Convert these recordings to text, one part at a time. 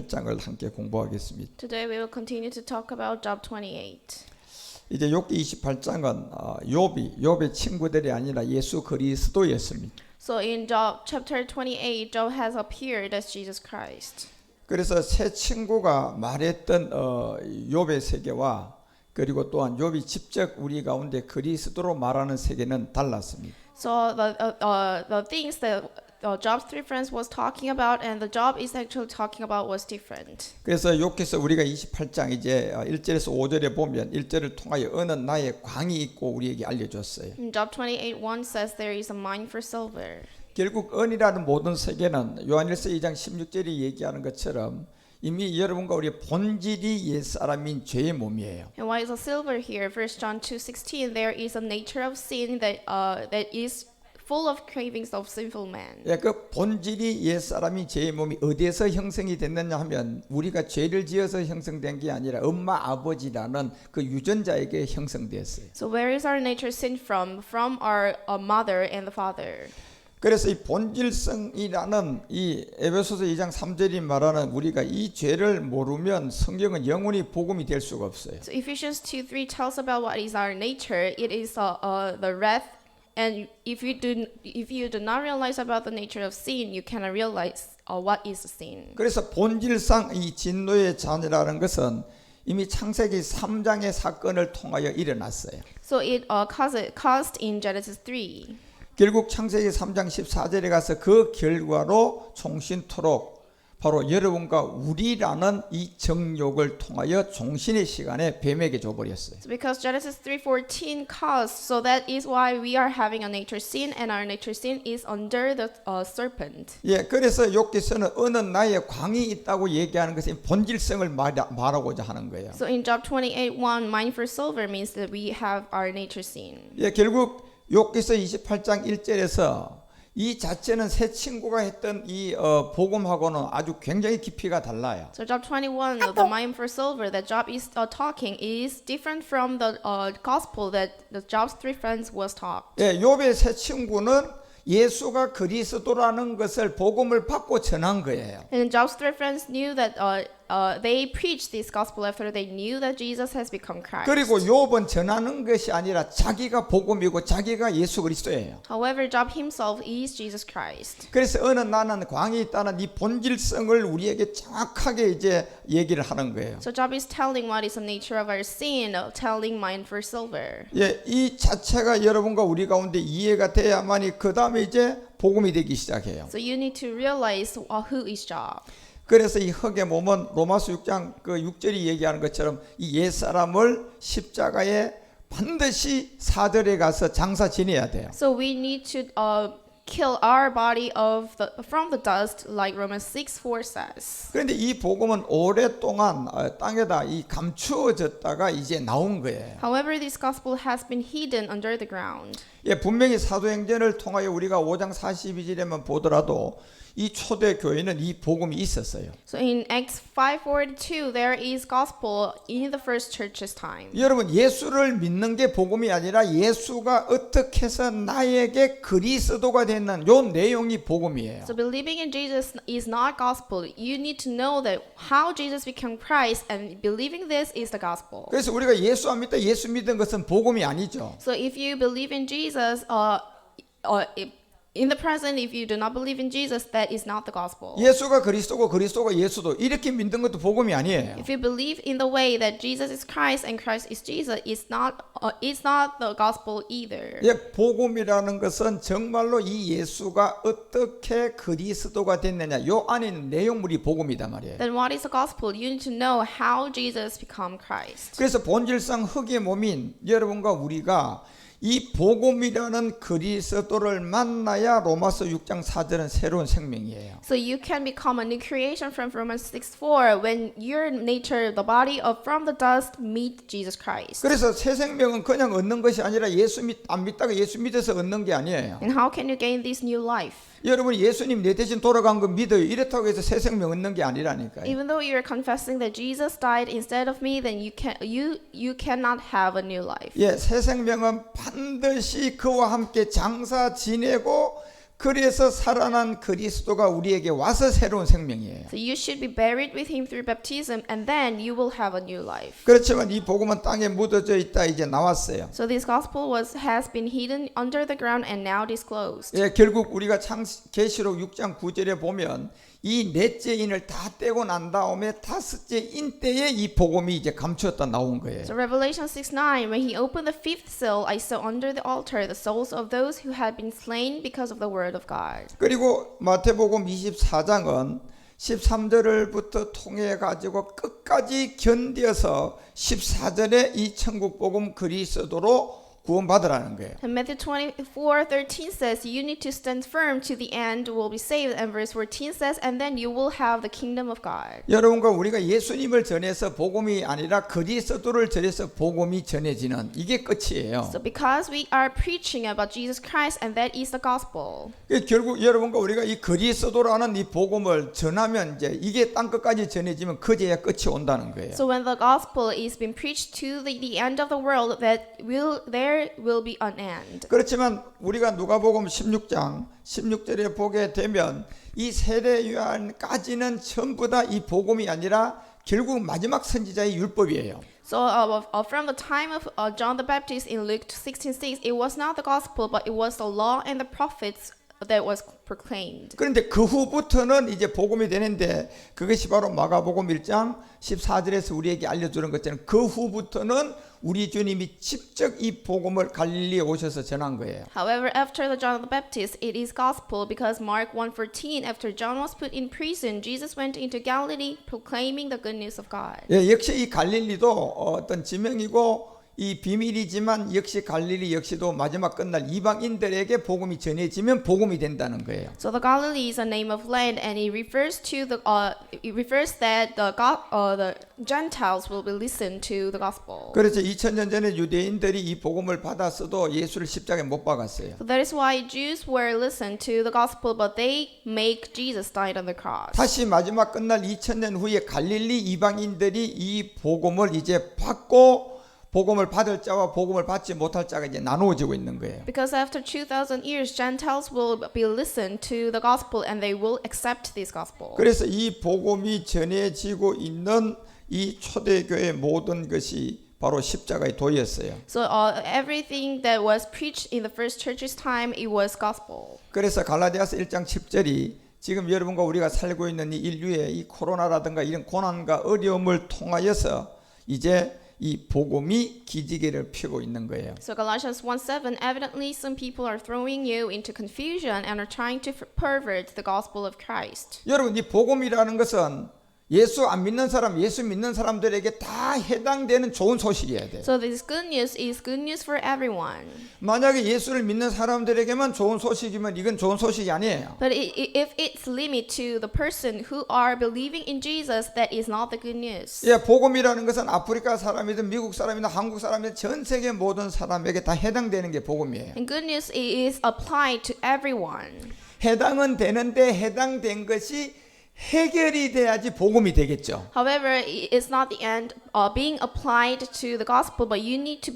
28장을 함께 공부하겠습니다. Today we will continue to talk about Job 28. 이제 욥기 28장은 욥의 친구들이 아니라 예수 그리스도였습니다. So in Job chapter 28, Job has appeared as Jesus Christ. 그래서 세 친구가 말했던 욥의 세계와 그리고 또한 욥이 직접 우리 가운데 그리스도로 말하는 세계는 달랐습니다. So the things that Job's three friends was talking about and the Job is actually talking about was different. 그래서 욥기서 우리가 28장 이제 1절에서 5절에 보면 1절을 통하여 어느 나의 광이 있고 우리에게 알려줬어요. In Job 28:1 says there is a mine for silver. 결국 은이라는 모든 세계는 요한일서 2장 16절이 얘기하는 것처럼 이미 여러분과 우리의 본질이 옛사람인 죄의 몸이에요. And why is a silver here? 1 John 2:16 there is a nature of sin that is full of cravings of sinful man. 예, 그 본질이 옛사람인 죄의 몸이 어디에서 형성이 됐느냐 하면 우리가 죄를 지어서 형성된 게 아니라 엄마 아버지라는 그 유전자에게 형성되었어요. So where is our nature sin from? From our mother and the father. 그래서 이 본질성이라는 이 에베소서 2장 3절이 말하는 우리가 이 죄를 모르면 성경은 영원히 복음이 될 수가 없어요. So Ephesians 2:3 tells about what is our nature. It is the wrath, and if you do not realize about the nature of sin, you cannot realize what is sin. 그래서 본질상 이 진노의 자녀라는 것은 이미 창세기 3장의 사건을 통하여 일어났어요. So it caused in Genesis 3. 결국 창세기 3장 14절에 가서 그 결과로 종신토록 바로 여러분과 우리라는 이 정욕을 통하여 종신의 시간에 뱀에게 줘버렸어요. So because Genesis 3:14 caused, so that is why we are having a nature sin, and our nature sin is under the serpent. 예, 그래서 욥기서는 어느 나의 광이 있다고 얘기하는 것은 본질성을 말하고자 하는 거예요. So in Job 28:1, mine for silver means that we have our nature sin. 예, 결국 욥기서 28장 1절에서 이 자체는 세 친구가 했던 이 복음하고는 아주 굉장히 깊이가 달라요. So Job 21, the mine for silver that Job is talking is different from the gospel that the Job's three friends was taught. 예, 욥의 세 친구는 예수가 그리스도라는 것을 복음을 받고 전한 거예요. And Job's three friends knew that they preached this gospel after they knew that Jesus has become Christ. 그리고 욥은 전하는 것이 아니라 자기가 복음이고 자기가 예수 그리스도예요. However, Job himself is Jesus Christ. 그래서 어느 나는 광이 있다는 이 본질성을 우리에게 정확하게 이제 얘기를 하는 거예요. So Job is telling what is the nature of our sin, telling mine for silver. 예, 이 자체가 여러분과 우리 가운데 이해가 돼야만이 그 다음에 이제 복음이 되기 시작해요. So you need to realize who is Job. 그래서 이 흙의 몸은 로마서 6장 그 6절이 얘기하는 것처럼 이 옛사람을 십자가에 반드시 사들에 가서 장사 지내야 돼요. So we need to kill our body from the dust, like Romans 6:4 says. 그런데 이 복음은 오랫동안 땅에다 이 감추어졌다가 이제 나온 거예요. However, this gospel has been hidden under the ground. 예, 분명히 사도행전을 통하여 우리가 5장 42절에만 보더라도 이 초대 교회는 이 복음이 있었어요. So in Acts 5:42, there is gospel in the first church's time. 여러분 예수를 믿는 게 복음이 아니라 예수가 어떻게 해서 나에게 그리스도가 됐는 요 내용이 복음이에요. So believing in Jesus is not gospel. You need to know that how Jesus became Christ, and believing this is the gospel. 그래서 우리가 예수 안 믿다 예수 믿는 것은 복음이 아니죠. So if you believe in Jesus, in the present, if you do not believe in Jesus, that is not the gospel. 예수가 그리스도고 그리스도가 예수도 이렇게 믿는 것도 복음이 아니에요. If you believe in the way that Jesus is Christ and Christ is Jesus, it's not the gospel either. 예, 복음이라는 것은 정말로 이 예수가 어떻게 그리스도가 됐느냐 요 안에 있는 내용물이 복음이다 말이에요. Then what is the gospel? You need to know how Jesus became Christ. 그래서 본질상 흙의 몸인 여러분과 우리가 이 복음이라는 그리스도를 만나야 로마서 6장 4절은 새로운 생명이에요. So you can become a new creation from Romans 6:4 when your nature, the body of from the dust, meet Jesus Christ. 그래서 새 생명은 그냥 얻는 것이 아니라 안 믿다가 예수 믿어서 얻는 게 아니에요. And how can you gain this new life? 여러분이 예수님 내 대신 돌아간 거 믿어요. 이렇다고 해서 새 생명 얻는 게 아니라니까요. Even though you're confessing that Jesus died instead of me, then you cannot have a new life. 예, 새 생명은 반드시 그와 함께 장사 지내고 그래서 살아난 그리스도가 우리에게 와서 새로운 생명이에요. So you should be buried with him through baptism, and then you will have a new life. 그렇지만 이 복음은 땅에 묻어져 있다 이제 나왔어요. So this gospel has been hidden under the ground and now disclosed. 예, 결국 우리가 계시록 6장 9절에 보면 이 넷째 인을 다 떼고 난 다음에 다섯째 인 때에 이 복음이 이제 감추었다 나온 거예요. So Revelation 6:9, when he opened the fifth seal, I saw under the altar the souls of those who had been slain because of the word of God. 그리고 마태복음 24장은 13절부터 통해 가지고 끝까지 견뎌서 14절에 이 천국 복음 그리스도로 구원받으라는 거예요. And Matthew 24:13 says, you need to stand firm to the end, will be saved. And verse 14 says, and then you will have the kingdom of God. 여러분과 우리가 예수님을 전해서 복음이 아니라 그리스도를 전해서 복음이 전해지는 이게 끝이에요. So because we are preaching about Jesus Christ, and that is the gospel. 결국 여러분과 우리가 이 그리스도라는 이 복음을 전하면 이제 이게 땅 끝까지 전해지면 그제야 끝이 온다는 거예요. So when the gospel is being preached to the end of the world, there will be an end. 그렇지만 우리가 누가복음 16장 16절에 보게 되면 이 세례 요한까지는 전부 다 이 복음이 아니라 결국 마지막 선지자의 율법이에요. So from the time of John the Baptist in Luke 16:6, it was not the gospel, but it was the law and the prophets that was proclaimed. 그런데 그 후부터는 이제 복음이 되는데 그것이 바로 마가복음 1장 14절에서 우리에게 알려주는 것처럼 그 후부터는 우리 주님이 직접 이 복음을 갈릴리에 오셔서 전한 거예요. However, after the John the Baptist, it is gospel because Mark 1:14, after John was put in prison, Jesus went into Galilee proclaiming the good news of God. 예, 역시 이 갈릴리도 어떤 지명이고 이 비밀이지만 역시 갈릴리 역시도 마지막 끝날 이방인들에게 복음이 전해지면 복음이 된다는 거예요. So the Galilee is a name of land, and it refers that the Gentiles will be listened to the gospel. 그래서 2000년 전에 유대인들이 이 복음을 받았어도 예수를 십자가에 못 박았어요. So that is why Jews were listened to the gospel, but they make Jesus died on the cross. 다시 마지막 끝날 2000년 후에 갈릴리 이방인들이 이 복음을 이제 받고 복음을 받을 자와 복음을 받지 못할 자가 이제 나누어지고 있는 거예요. Because after 2000 years, Gentiles will be listened to the gospel, and they will accept this gospel. 그래서 이 복음이 전해지고 있는 이 초대교회 모든 것이 바로 십자가의 도였어요. So everything that was preached in the first church's time, it was gospel. 그래서 갈라디아서 1장 10절이 지금 여러분과 우리가 살고 있는 이 인류의 이 코로나라든가 이런 고난과 어려움을 통하여서 이제 이 복음이 기지개를 펴고 있는 거예요. So Galatians 1:7, evidently some people are throwing you into confusion and are trying to pervert the gospel of Christ. 여러분 이 복음이라는 것은 예수 안 믿는 사람, 예수 믿는 사람들에게 다 해당되는 좋은 소식이어야 돼요. So this good news is good news for everyone. 만약에 예수를 믿는 사람들에게만 좋은 소식이면 이건 좋은 소식이 아니에요. But if it's limited to the person who are believing in Jesus, that is not the good news. 예, 복음이라는 것은 아프리카 사람이든 미국 사람이든 한국 사람이든 전 세계 모든 사람에게 다 해당되는 게 복음이에요. And good news is applied to everyone. 해당은 되는데 해당된 것이 해결이 돼야지 복음이 되겠죠. However, it's not the end being applied to the gospel, but you need to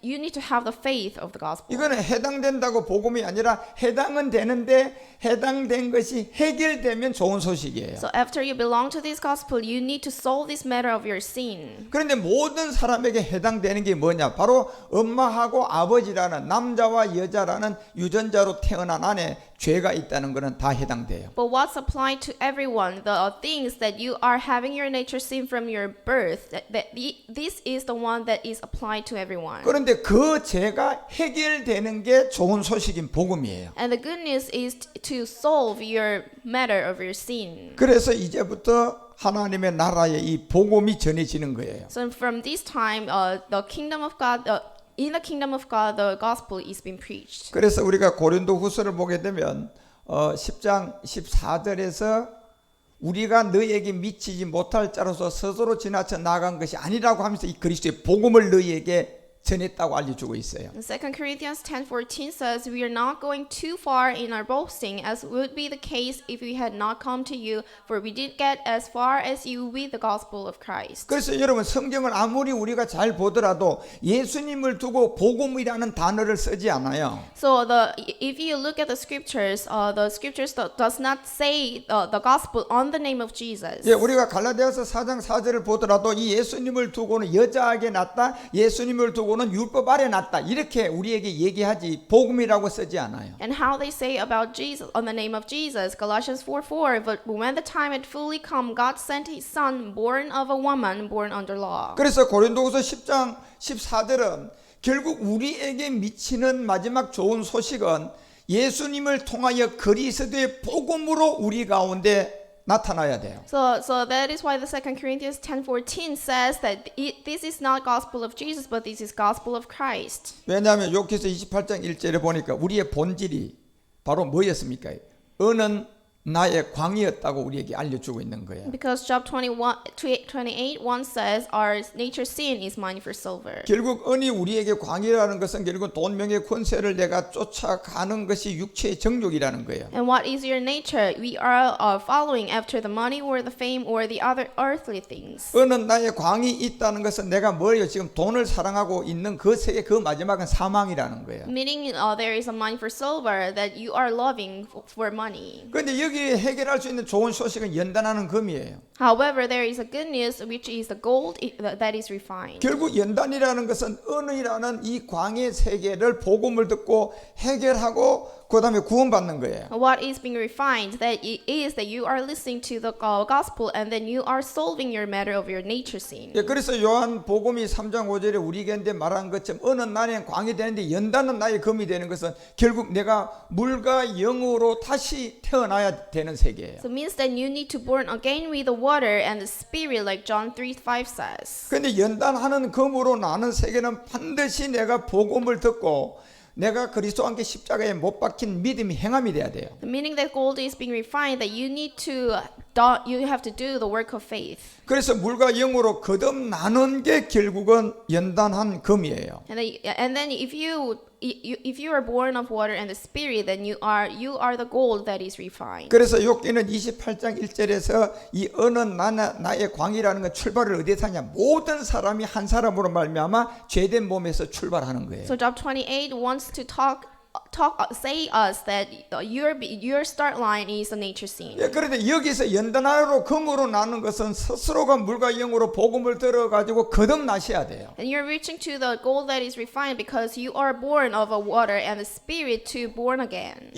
you need to have the faith of the gospel. 이거는 해당된다고 복음이 아니라 해당은 되는데 해당된 것이 해결되면 좋은 소식이에요. So after you belong to this gospel, you need to solve this matter of your sin. 그런데 모든 사람에게 해당되는 게 뭐냐? 바로 엄마하고 아버지라는 남자와 여자라는 유전자로 태어난 안에 죄가 있다는 것은 다 해당돼요. But what's applied to everyone, the things that you are having your nature sin from your birth, this is the one that is applied to everyone. 그런데 그 죄가 해결되는 게 좋은 소식인 복음이에요. And the good news is to solve your matter of your sin. 그래서 이제부터 하나님의 나라의 이 복음이 전해지는 거예요. So from this time, the kingdom of God, in the kingdom of God, the gospel is being preached. 그래서 우리가 고린도후서를 보게 되면 10장 14절에서 우리가 너희에게 미치지 못할 자로서 스스로 지나쳐 나간 것이 아니라고 하면서 이 그리스도의 복음을 너희에게 전했다고 알려주고 있어요. And 2 Corinthians 10:14 says, "We are not going too far in our boasting, as would be the case if we had not come to you, for we did get as far as you with the gospel of Christ." 그래서 여러분 성경을 아무리 우리가 잘 보더라도 예수님을 두고 복음이라는 단어를 쓰지 않아요. So if you look at the scriptures does not say the gospel on the name of Jesus. 예, 우리가 갈라디아서 4장 4절을 보더라도 이 예수님을 두고는 여자에게 낳다, 예수님을 두고는 율법 아래 낳다 이렇게 우리에게 얘기하지 복음이라고 쓰지 않아요. And how they say about Jesus on the name of Jesus, Galatians 4:4, but when the time had fully come, God sent His Son, born of a woman, born under law. 그래서 고린도후서 10장 14절은 결국 우리에게 미치는 마지막 좋은 소식은 예수님을 통하여 그리스도의 복음으로 우리 가운데 나타나야 돼요. So that is why the 2 Corinthians 10:14 says that this is not gospel of Jesus, but this is gospel of Christ. 왜냐하면 욥기서 28장 1절에 보니까 우리의 본질이 바로 뭐였습니까? 은은 나의 광이었다고 우리에게 알려주고 있는 거예요. Because Job 28:1 says, "Our nature sin is mining for silver." 결국 은이 우리에게 광이라는 것은 결국 돈, 명예, 권세를 내가 쫓아가는 것이 육체의 정욕이라는 거예요. And what is your nature? We are following after the money or the fame or the other earthly things. 은은 나의 광이 있다는 것은 내가 뭐예요? 지금 돈을 사랑하고 있는 그 세계 그 마지막은 사망이라는 거예요. Meaning there is a mining for silver that you are loving for money. 그런데 여기 해결할 수 있는 좋은 소식은 연단하는 금이에요. However, there is a good news which is the gold that is refined. 결국 연단이라는 것은 은이라는 이 광의 세계를 복음을 듣고 해결하고 그 다음에 구원받는 거예요. What is being refined that it is that you are listening to the gospel and then you are solving your matter of your nature sin. 예, 그래서 요한 복음이 3장 5절에 우리에게 말한 것처럼 은은 나의 광이 되는데 연단은 나의 금이 되는 것은 결국 내가 물과 영으로 다시 태어나야 되는 세계예요. So it means that you need to born again with the water and the spirit, like John 3:5 says. 그런데 연단하는 금으로 나는 세계는 반드시 내가 복음을 듣고 내가 그리스도와 함께 십자가에 못 박힌 믿음이 행함이 돼야 돼요. The meaning that gold is being refined that you have to do the work of faith. 그래서 물과 영으로 거듭나는 게 결국은 연단한 금이에요. And then if you are born of water and the spirit, then you are the gold that is refined. 그래서 욥기는 28장 1절에서 이 은은 나의 광이라는 건 출발을 어디서 하냐? 모든 사람이 한 사람으로 말미암아 죄된 몸에서 출발하는 거예요. So Job 28 wants to say us that your start line is the nature scene. 예, 그런데 여기서 연단하로 금으로 나는 것은 스스로가 물과 영으로 복음을 들어가지고 거듭나셔야 돼요. And you're reaching to the gold that is refined because you are born of a water and the spirit to born again.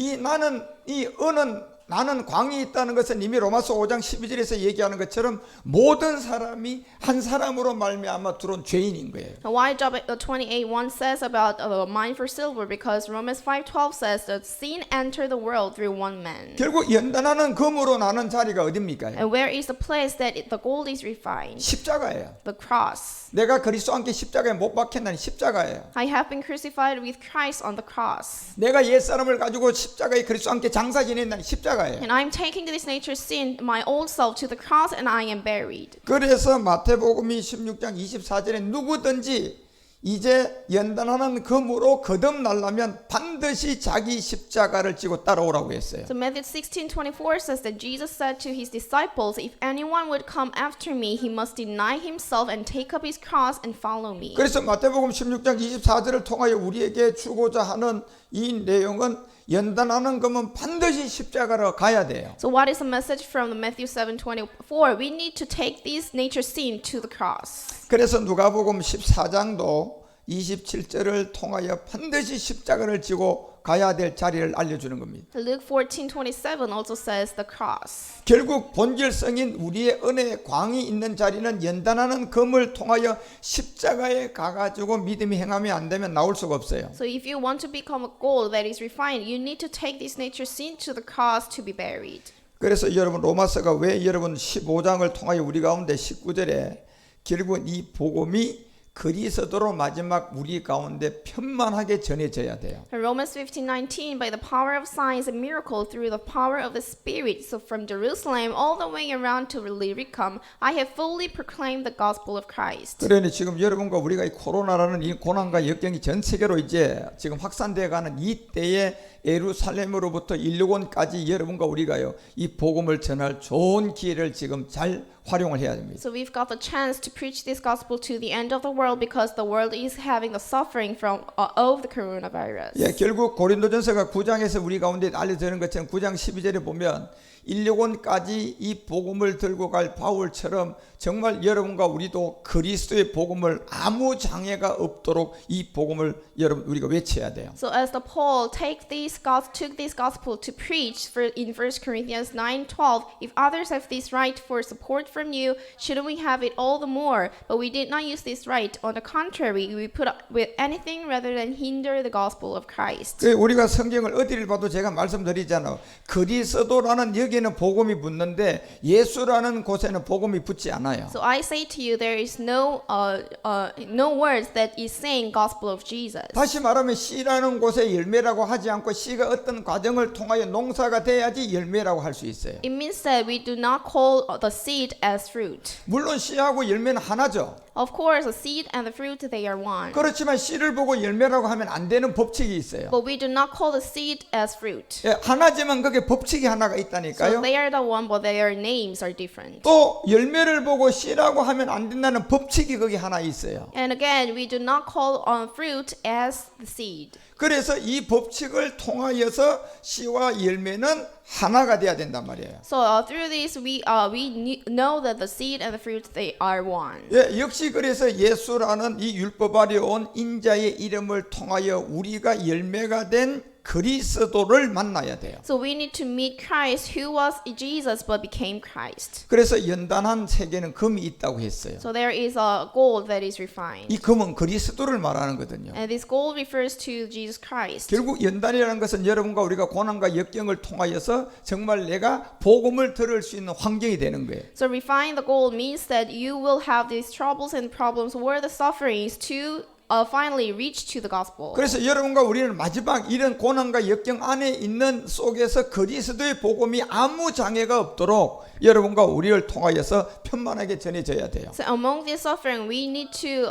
나는 광이 있다는 것은 이미 로마서 5장 12절에서 얘기하는 것처럼 모든 사람이 한 사람으로 말미암아 들어온 죄인인 거예요. Why Job 28:1 says about mine for silver? Because Romans 5:12 says that sin entered the world through one man. 결국 연단하는 금으로 나는 자리가 어딥니까? And where is the place that the gold is refined? 십자가예요. The cross. 내가 그리스도와 함께 십자가에 못 박혔나니 십자가예요. I have been crucified with Christ on the cross. 내가 옛사람을 가지고 십자가에 그리스도와 함께 장사 지낸다니 십자가예요. And I'm taking this nature sin, my old self, to the cross, and I am buried. 그래서 마태복음이 16장 24절에 누구든지 이제 연단하는 금으로 거듭나려면 반드시 자기 십자가를 지고 따라오라고 했어요. So Matthew 16:24 says that Jesus said to his disciples, "If anyone would come after me, he must deny himself and take up his cross and follow me." 그래서 마태복음 16장 24절을 통하여 우리에게 주고자 하는 이 내용은 연단하는 금은 반드시 십자가로 가야 돼요. So what is the message from Matthew 7:24? We need to take this nature sin to the cross. 그래서 누가복음 14장도 27절을 통하여 반드시 십자가를 지고 가야 될 자리를 알려주는 겁니다. Luke 14:27 also says the cross. 결국 본질성인 우리의 은혜의 광이 있는 자리는 연단하는 금을 통하여 십자가에 가가지고 믿음이 행하면 안 되면 나올 수가 없어요. So if you want to become a gold that is refined, you need to take this nature sin to the cross to be buried. 그래서 여러분 로마서가 왜 여러분 15장을 통하여 우리 가운데 19절에 결국은 이 복음이 그리스도로 마지막 우리 가운데 편만하게 전해져야 돼요. In Romans 15:19, by the power of signs and miracle through the power of the Spirit, so from Jerusalem all the way around to Illyricum, I have fully proclaimed the gospel of Christ. 그러니 지금 여러분과 우리가 이 코로나라는 이 고난과 역경이 전 세계로 이제 지금 확산되어 가는 이 때에 예루살렘으로부터 일본까지 여러분과 우리가요 이 복음을 전할 좋은 기회를 지금 잘 활용을 해야 됩니다. So we've got the chance to preach this gospel to the end of the world because the world is having the suffering of the coronavirus. 예, 결국 고린도전서가 9장에서 우리 가운데 알려지는 것처럼 9장 12절에 보면 일본까지 이 복음을 들고 갈 바울처럼 정말 여러분과 우리도 그리스도의 복음을 아무 장애가 없도록 이 복음을 여러분 우리가 외쳐야 돼요. So as the Paul took this gospel to preach in 1 Corinthians 9:12, if others have this right for support from you, shouldn't we have it all the more? But we did not use this right. On the contrary, we put up with anything rather than hinder the gospel of Christ. 우리가 성경을 어디를 봐도 제가 말씀드리잖아요. 그리스도라는 여기에는 복음이 붙는데 예수라는 곳에는 복음이 붙지 않아요. So I say to you, there is no words that is saying gospel of Jesus. 다시 말하면 씨라는 곳에 열매라고 하지 않고 씨가 어떤 과정을 통하여 농사가 돼야지 열매라고 할 수 있어요. It means that we do not call the seed as fruit. 물론 씨하고 열매는 하나죠. Of course, the seed and the fruit, they are one. 그렇지만 씨를 보고 열매라고 하면 안 되는 법칙이 있어요. But we do not call the seed as fruit. 예, 하나지만 그게 법칙이 하나가 So 있다니까요. they are the one, but their names are different. 또 열매를 보고 씨라고 하면 안 된다는 법칙이 거기 하나 있어요. And again, we do not call on fruit as the seed. 그래서 이 법칙을 통하여서 씨와 열매는 하나가 돼야 된단 말이에요. So through this, we know that the seed and the fruit, they are one. 예, 역시 그래서 예수라는 이 율법 아래 온 인자의 이름을 통하여 우리가 열매가 된 그리스도를 만나야 돼요. So we need to meet Christ, who was Jesus but became Christ. 그래서 연단한 세계는 금이 있다고 했어요. So there is a gold that is refined. 이 금은 그리스도를 말하는 거거든요. And this gold refers to Jesus Christ. 결국 연단이라는 것은 여러분과 우리가 고난과 역경을 통하여서 정말 내가 복음을 들을 수 있는 환경이 되는 거예요. So refine the gold means that you will have these troubles and problems where the sufferings to finally reach to the gospel. 그래서 여러분과 우리는 마지막 이런 고난과 역경 안에 있는 속에서 그리스도의 복음이 아무 장애가 없도록 여러분과 우리를 통하여서 편만하게 전해져야 돼요. So among this suffering, we need to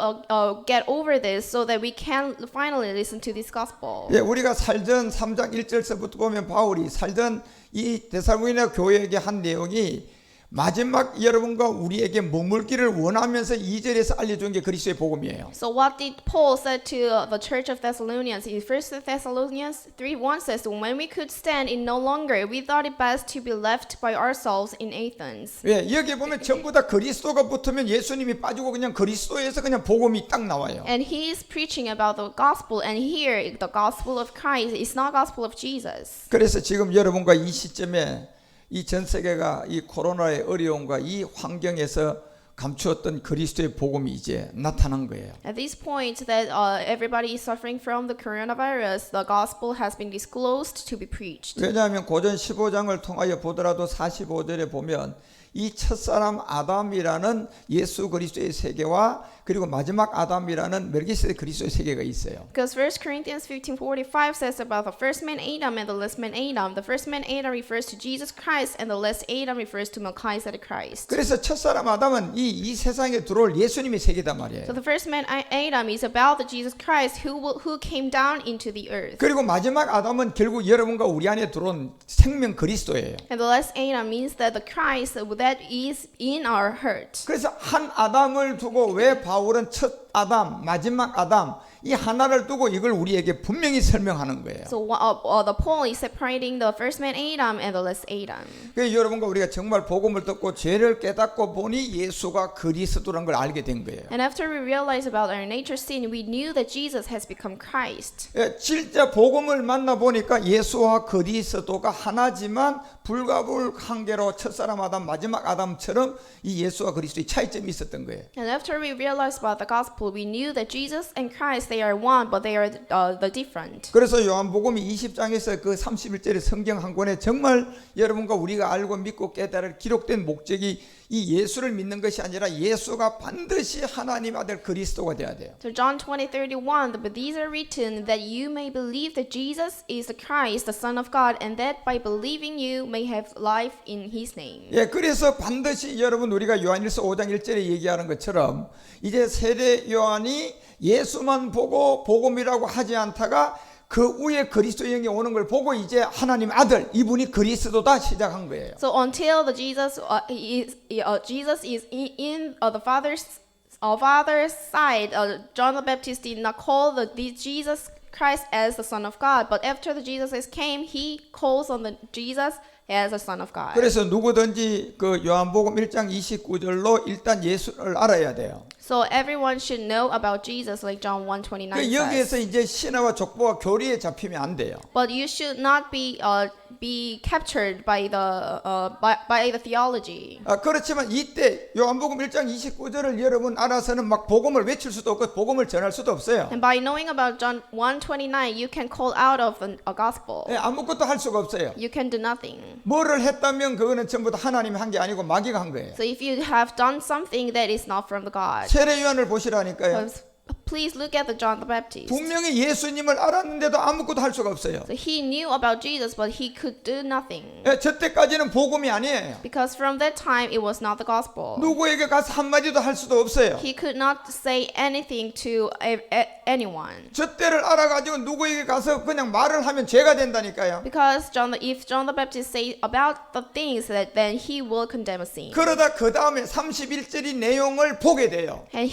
get over this so that we can finally listen to this gospel. 예, 우리가 살던 3장 1절서부터 보면 바울이 살던 이 데살로니가 교회에게 한 내용이 마지막 여러분과 우리에게 머물기를 원하면서 2절에서 알려준 게 그리스도의 복음이에요. So what did Paul said to the church of Thessalonians in 1 Thessalonians 3:1 says, when we could stand it no longer, we thought it best to be left by ourselves in Athens. 예, 여기 보면 전부 다 그리스도가 붙으면 예수님이 빠지고 그냥 그리스도에서 그냥 복음이 딱 나와요. And he is preaching about the gospel, and here the gospel of Christ is not gospel of Jesus. 그래서 지금 여러분과 이 시점에 이 전 세계가 이 코로나의 어려움과 이 환경에서 감추었던 그리스도의 복음이 이제 나타난 거예요. At this point that everybody is suffering from the coronavirus, the gospel has been disclosed to be preached. 왜냐하면 고전 15장을 통하여 보더라도 45절에 보면 이 첫사람 아담이라는 예수 그리스도의 세계와 그리고 마지막 아담이라는 멜기세덱 그리스도의 세계가 있어요. Because 1 Corinthians 15:45 says about the first man Adam and the last man Adam. The first man Adam refers to Jesus Christ, and the last Adam refers to Melchizedek Christ. 그래서 첫사람 아담은 이 세상에 들어올 예수님의 세계단 말이에요. So the first man Adam is about the Jesus Christ who came down into the earth. 그리고 마지막 아담은 결국 여러분과 우리 안에 들어온 생명 그리스도예요. And the last Adam means that the Christ that is in our heart. 그래서 한 아담을 두고 왜 바울은 첫 아담, 마지막 아담 이 하나를 두고 이걸 우리에게 분명히 설명하는 거예요. So the Paul is separating the first man Adam and the last Adam. 그래서 여러분과 우리가 정말 복음을 듣고 죄를 깨닫고 보니 예수가 그리스도라는 걸 알게 된 거예요. And after we realized about our nature sin, we knew that Jesus has become Christ. 예, 진짜 복음을 만나 보니까 예수와 그리스도가 하나지만 불가불 한계로 첫사람 아담, 마지막 아담처럼 이 예수와 그리스도의 차이점이 있었던 거예요. And after we realized about the gospel gospel, we knew that Jesus and Christ, they are one, but they are the different. 그래서 요한복음이 20장에서 그 31절의 성경 한 권에 정말 여러분과 우리가 알고 믿고 깨달을 기록된 목적이 이 예수를 믿는 것이 아니라 예수가 반드시 하나님 아들 그리스도가 돼야 돼요. So John 20:31, but these are written that you may believe that Jesus is the Christ, the Son of God, and that by believing you may have life in His name. 예, 그래서 반드시 여러분 우리가 요한일서 5장 1절에 얘기하는 것처럼 이제 세례 요한이 예수만 보고 복음이라고 하지 않다가 그 위에 그리스도 영이 오는 걸 보고 이제 하나님 아들 이분이 그리스도다 시작한 거예요. So until the Jesus is in the Father's side, John the Baptist did not call the Jesus Christ as the Son of God, but after the Jesus came, he calls on the Jesus as the Son of God. 그래서 누구든지 그 요한복음 1장 29절로 일단 예수를 알아야 돼요. So everyone should know about Jesus, like John 1:29 says. 여기에서 이제 신화와 족보와 교리에 잡히면 안 돼요. But you should not be captured by the theology. 그렇지만 이때 요한복음 1장 29절을 여러분 알아서는 막 복음을 외칠 수도 없고 복음을 전할 수도 없어요. And by knowing about John 1:29, you can call out of a gospel. 예, 아무것도 할 수가 없어요. You can do nothing. 뭐를 했다면 그거는 전부 다 하나님이 한 게 아니고 마귀가 한 거예요. So if you have done something that is not from the God, 세례 요한을 보시라니까요. please look at the John the Baptist. 분명히 예수님을 알았는데도 아무것도 할 수가 없어요. So he knew about Jesus, but he could do nothing. 예, 저 때까지는 복음이 아니에요. Because from that time, it was not the gospel. 누구에게 가서 한마디도 할 수도 없어요. He could not say anything to anyone. 저 때를 알아가지고 누구에게 가서 그냥 말을 하면 죄가 된다니까요. Because if John the Baptist say about the things, that then he will condemn a sin. 그러다 그 다음에 31절의 내용을 보게 돼요. And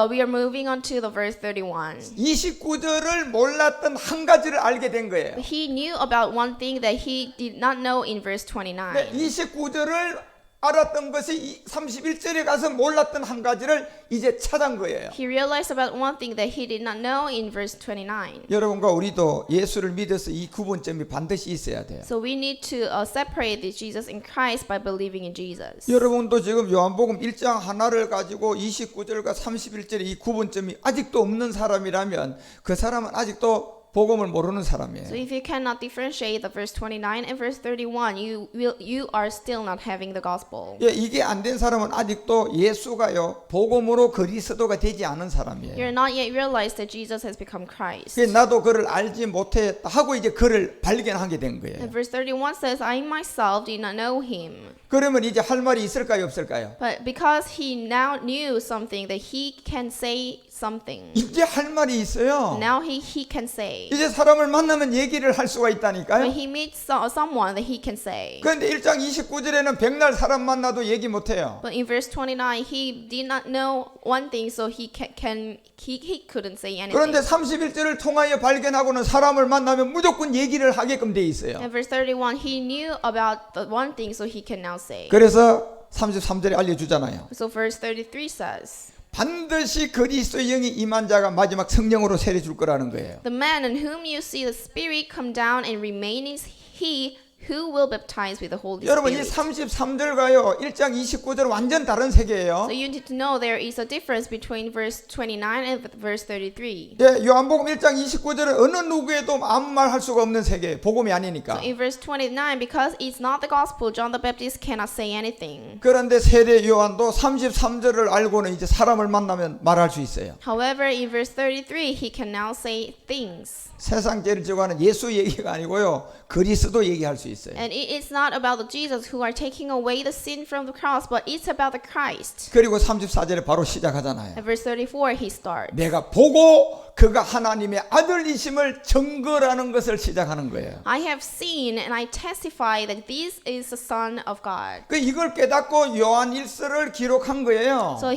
we are moving on to the verse 31. 29절을 몰랐던 한 가지를 알게 된 거예요. He knew about one thing that he did not know in verse 29. 29절을 알았던 것이 31절에 가서 몰랐던 한 가지를 이제 찾은 거예요. He realized about one thing that he did not know in verse 29. 여러분과 우리도 예수를 믿어서 이 구분점이 반드시 있어야 돼요. So we need to separate the Jesus in Christ by believing in Jesus. 여러분도 지금 요한복음 1장 하나를 가지고 29절과 31절의 이 구분점이 아직도 없는 사람이라면 그 사람은 아직도 복음을 모르는 사람이에요. So if you cannot differentiate the verse 29 and verse 31, you are still not having the gospel. 예, 이게 안 된 사람은 아직도 예수가요 복음으로 그리스도가 되지 않은 사람이에요. You're not yet realized that Jesus has become Christ. 그래서 나도 그를 알지 못했다 하고 이제 그를 발견하게 된 거예요. And verse 31 says, I myself did not know him. 그러면 이제 할 말이 있을까요, 없을까요? But because he now knew something, that he can say something. 이제 할 말이 있어요. Now he can say. 이제 사람을 만나면 얘기를 할 수가 When 있다니까요. he meets someone, that he can say. 그런데 1장 29절에는 백날 사람 만나도 얘기 못해요. But in verse 29, he did not know one thing, so he couldn't say anything. 그런데 31절을 통하여 발견하고는 사람을 만나면 무조건 얘기를 하게끔 돼 있어요. And verse 31, he knew about the one thing, so he can now say. 그래서 33절에 알려주잖아요. So verse 33 says, 반드시 그리스도의 영이 임한 자가 마지막 성령으로 세례 줄 거라는 거예요. the man in whom you see the Spirit come down and remain is he who will baptize with the Holy 여러분 이 Spirit. 33절과요 1장 29절은 완전 다른 세계예요. So you need to know there is a difference between verse 29 and verse 33. 예, 요한복음 1장 29절은 어느 누구에도 아무 말 할 수가 없는 세계, 복음이 아니니까. So in verse 29, because it's not the gospel, John the Baptist cannot say anything. 그런데 세례 요한도 33절을 알고는 이제 사람을 만나면 말할 수 있어요. However, in verse 33, he can now say things. 세상 죄를 지고하는 예수 얘기가 아니고요 그리스도 얘기할 수 있어요. And it is not about the Jesus who are taking away the sin from the cross, but it's about the Christ. 그리고 34절에 바로 시작하잖아요. At verse 34, he starts. 내가 보고 그가 하나님의 아들이심을 증거라는 것을 시작하는 거예요. I have seen and I testify that this is the Son of God. 그 이걸 깨닫고 요한 1서를 기록한 거예요. So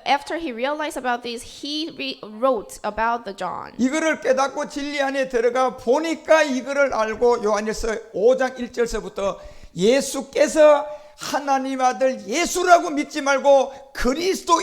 after he realized about this, he wrote about the John. 이거를 깨닫고 진리 안에 들어가 보니까 이거를 알고 요한일서 5장 1절서부터 예수께서 하나님 아들 예수라고 믿지 말고 그리스도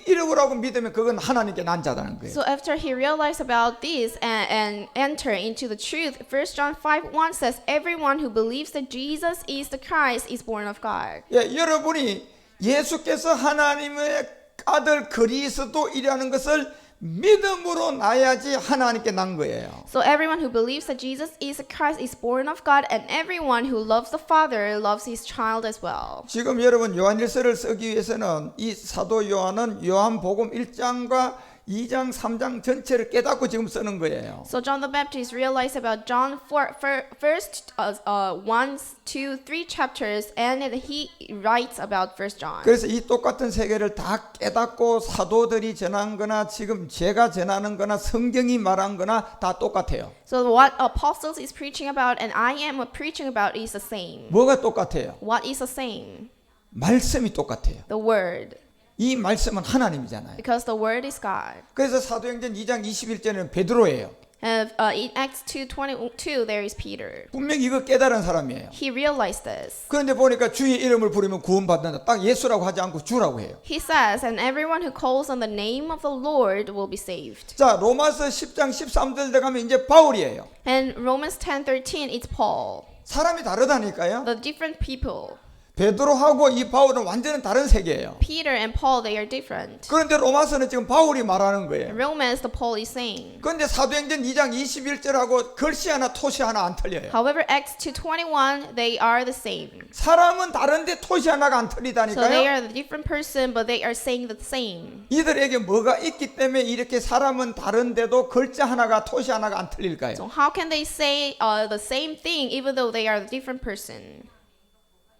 이름으로라고 믿으면 그건 하나님께 난 자라는 거예요. So after he realized about this and enter into the truth, 1 John 5:1 says, everyone who believes that Jesus is the Christ is born of God. 예, 여러분이 예수께서 하나님의 아들 그리스도이라는 것을 믿음으로 나야지 하나님께 난 거예요. So everyone who believes that Jesus is a Christ is born of God, and everyone who loves the Father loves his child as well. 지금 여러분 요한일서를 쓰기 위해서는 이 사도 요한은 요한복음 1장과 2장, 3장 전체를 깨닫고 지금 쓰는 거예요. So John the Baptist realized about John first 1, 2, 3 chapters, and then he writes about First John. 그래서 이 똑같은 세계를 다 깨닫고 사도들이 전한 거나 지금 제가 전하는 거나 성경이 말한 거나 다 똑같아요. So what apostles is preaching about and I am preaching about is the same. 뭐가 똑같아요? What is the same? 말씀이 똑같아요. The word. 이 말씀은 하나님이잖아요. Because the word is God. 그래서 사도행전 2장 21절에는 베드로예요. And in Acts 2:22 there is Peter. 분명히 이거 깨달은 사람이에요. He realized this. 그런데 보니까 주의 이름을 부르면 구원받는다. 딱 예수라고 하지 않고 주라고 해요. He says, and everyone who calls on the name of the Lord will be saved. 자, 로마서 10장 13절 들어가면 이제 바울이에요. And Romans 10:13 it's Paul. 사람이 다르다니까요. The different people. 베드로하고 이 바울은 완전히 다른 세계예요. Peter and Paul, they are different. 그런데 로마서는 지금 바울이 말하는 In 거예요. Romans, the Paul is saying. 그런데 사도행전 2장 21절하고 글씨 하나 토시 하나 안 틀려요. However, Acts 2:21, they are the same. 사람은 다른데 토시 하나가 안 So they 틀리다니까요. are the different person, but they are saying the same. 이들에게 뭐가 있기 때문에 이렇게 사람은 다른데도 글자 하나가 토시 하나가 안 틀릴까요? So how can they say the same thing even though they are the different person?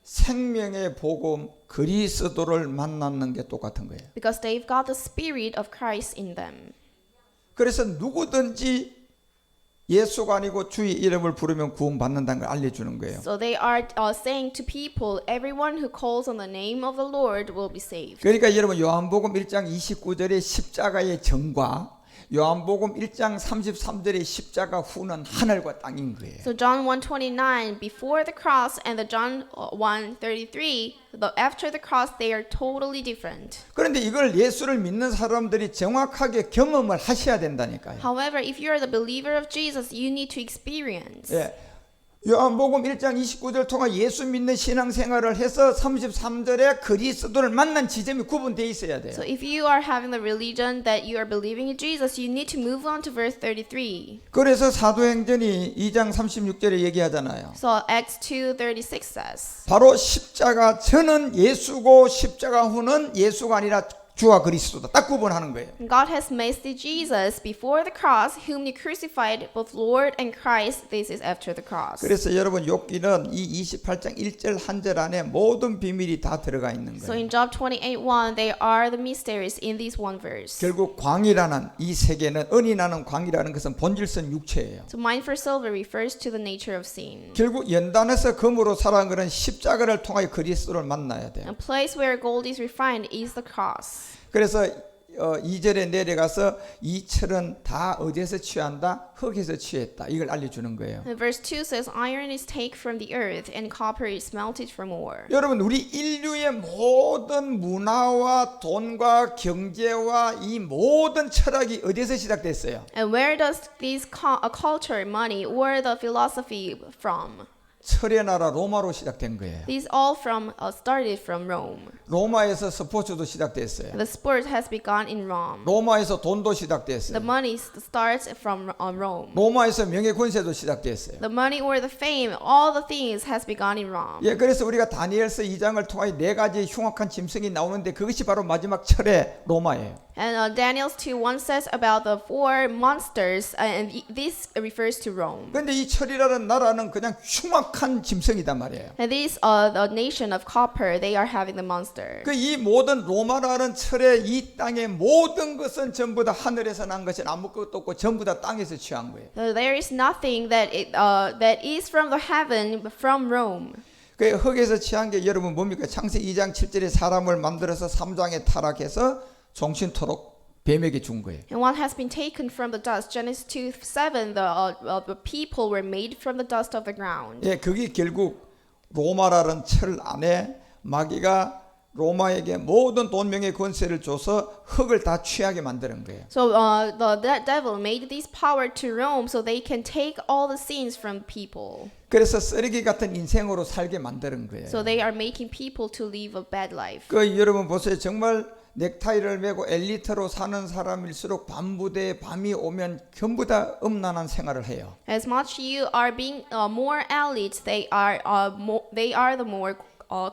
생명의 복음 그리스도를 만나는 게 똑같은 거예요. Because they've got the spirit of Christ in them. 그래서 누구든지 예수가 아니고 주의 이름을 부르면 구원받는다는 걸 알려주는 거예요. So they are saying to people, everyone who calls on the name of the Lord will be saved. 그러니까 여러분 요한복음 1장 29절의 십자가의 정과 요한복음 1장 33절의 십자가 후는 하늘과 땅인 거예요. So John 1:29 before the cross and the John 1:33 after the cross they are totally different. 그런데 이걸 예수를 믿는 사람들이 정확하게 경험을 하셔야 된다니까요. However, if you are the believer of Jesus, you need to experience. 예. 요한복음 1장 29절 통해 예수 믿는 신앙생활을 해서 33절에 그리스도를 만난 지점이 구분되어 있어야 돼요. So if you are having the religion that you are believing in Jesus, you need to move on to verse 33. 그래서 사도행전이 2장 36절에 얘기하잖아요. So Acts 2:36 says. 바로 십자가 전은 예수고 십자가 후는 예수가 아니라 주와 그리스도다. 딱 구분하는 거예요. God has made Jesus before the cross, whom you crucified, both Lord and Christ. This is after the cross. 그래서 여러분 욥기는 이 28장 1절 한 절 안에 모든 비밀이 다 들어가 있는 So 거예요. in Job 28:1, they are the mysteries in this one verse. 결국 광이라는 이 세계는 은이 나는 광이라는 것은 본질선 육체예요. So mine for silver refers to the nature of sin. 결국 연단에서 금으로 살아간 것은 십자가를 통하여 그리스도를 만나야 돼요. A place where gold is refined is the cross. 그래서 2절에 내려가서 이 철은 다 어디에서 취한다? 흙에서 취했다. 이걸 알려주는 거예요. And verse 2 says, iron is taken from the earth and copper is melted from ore. 여러분 우리 인류의 모든 문화와 돈과 경제와 이 모든 철학이 어디에서 시작됐어요? And where does this culture, money, or the philosophy from? 철의 나라 로마로 시작된 거예요. These all started from Rome. 로마에서 스포츠도 시작됐어요. The sport has begun in Rome. 로마에서 돈도 The 시작됐어요. money starts from Rome. 로마에서 명예 권세도 시작됐어요. The money or the fame, all the things has begun in Rome. 예, 그래서 우리가 다니엘서 2장을 통해 네 가지 흉악한 짐승이 나오는데 그것이 바로 마지막 철의 로마예요. And Daniel's 2:1 says about the four monsters, and this refers to Rome. 그런데 이 철이라는 나라는 그냥 흉악한 짐승이단 말이에요. And this the nation of copper, they are having the monster. 그 이 모든 로마라는 철의 이 땅의 모든 것은 전부 다 하늘에서 난 것은 아무것도 없고 전부 다 땅에서 취한 거예요. So there is nothing that that is from the heaven but from Rome. 그 흙에서 취한 게 여러분 뭡니까? 창세기 2장 7절에 사람을 만들어서 3장에 타락해서 종신토록 뱀에게 준 거예요. And what has been taken from the dust, Genesis 2:7, the people were made from the dust of the ground. 예, 그게 결국 로마라는 철 안에 마귀가 로마에게 모든 돈명의 권세를 줘서 흙을 다 취하게 만드는 거예요. So that devil made this power to Rome so they can take all the sins from people. 그래서 쓰레기 같은 인생으로 살게 만드는 거예요. So they are making people to live a bad life. 그 여러분 보세요. 정말 넥타이를 메고 엘리트로 사는 사람일수록 밤부대에 밤이 오면 전부 다 음란한 생활을 해요. As much you are being more elite, they are the more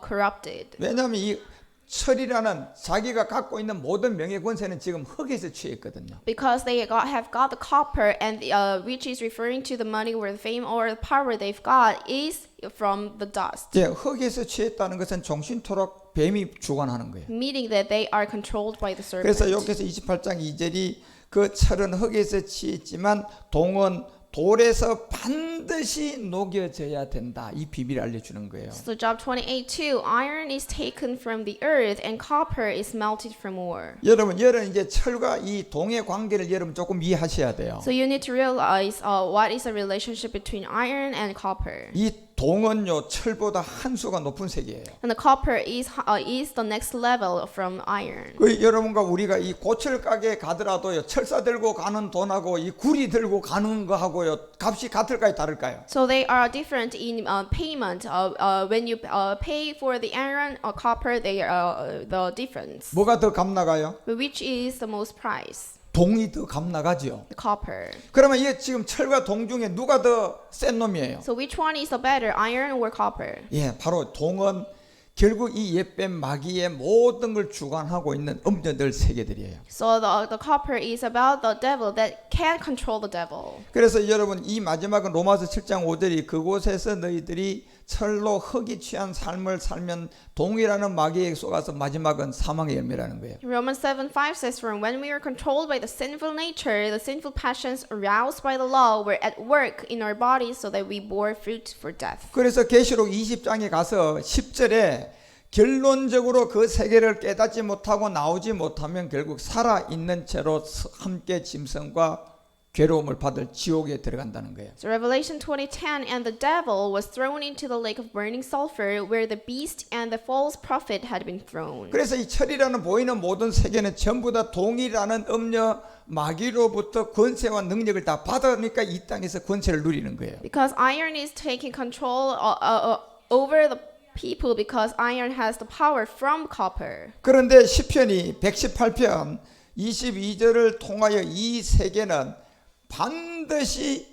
corrupted. 왜냐하면 이 철이라는 자기가 갖고 있는 모든 명예 권세는 지금 흙에서 취했거든요. Because they have got the copper, and which is referring to the money or the fame or the power they've got is from the dust. 예, 흙에서 취했다는 것은 종신토록 뱀이 주관하는 거예요. Meaning that they are controlled by the serpent. 그래서 여기서 28장 2절이 그 철은 흙에서 취했지만 동은 돌에서 반드시 녹여져야 된다. 이 비밀을 알려주는 거예요. So Job 28:2, iron is taken from the earth and copper is melted from ore. 여러분 이제 철과 이 동의 관계를 여러분 조금 이해하셔야 돼요. So you need to realize what is the relationship between iron and copper. 이 동은요 철보다 한 수가 높은 세계예요. And the copper is the next level from iron. 그 여러분과 우리가 이 고철 가게 가더라도요 철사 들고 가는 돈하고 이 구리 들고 가는 거하고요 값이 같을까요 다를까요? So they are different in payment. When you pay for the iron or copper, they are the difference. 뭐가 더 값 나가요? Which is the most price? 동이 더 값 나가죠. The copper. 그러면 이게 지금 철과 동 중에 누가 더 센 놈이에요? So which one is the better, iron or copper? 예, 바로 동은 결국 이 옛뱀 마귀의 모든 걸 주관하고 있는 음녀들 세계들이에요. So the copper is about the devil that can control the devil. 그래서 여러분 이 마지막은 로마서 7장 5절이 그곳에서 너희들이 철로 흙이 취한 삶을 살면 동이라는 마귀에게 속아서 마지막은 사망의 열매라는 거예요. Romans 7:5 says, "For when we are controlled by the sinful nature, the sinful passions aroused by the law were at work in our bodies, so that we bore fruit for death." 그래서 계시록 20장에 가서 10절에 결론적으로 그 세계를 깨닫지 못하고 나오지 못하면 결국 살아있는 채로 함께 짐승과 괴로움을 받을 지옥에 들어간다는 거예요. So Revelation 20:10, and the devil was thrown into the lake of burning sulfur, where the beast and the false prophet had been thrown. 그래서 이 철이라는 보이는 모든 세계는 전부 다 동이라는 음녀 마귀로부터 권세와 능력을 다 받으니까 이 땅에서 권세를 누리는 거예요. Because iron is taking control over the people, because iron has the power from copper. 그런데 시편이 118편 22절을 통하여 이 세계는 반드시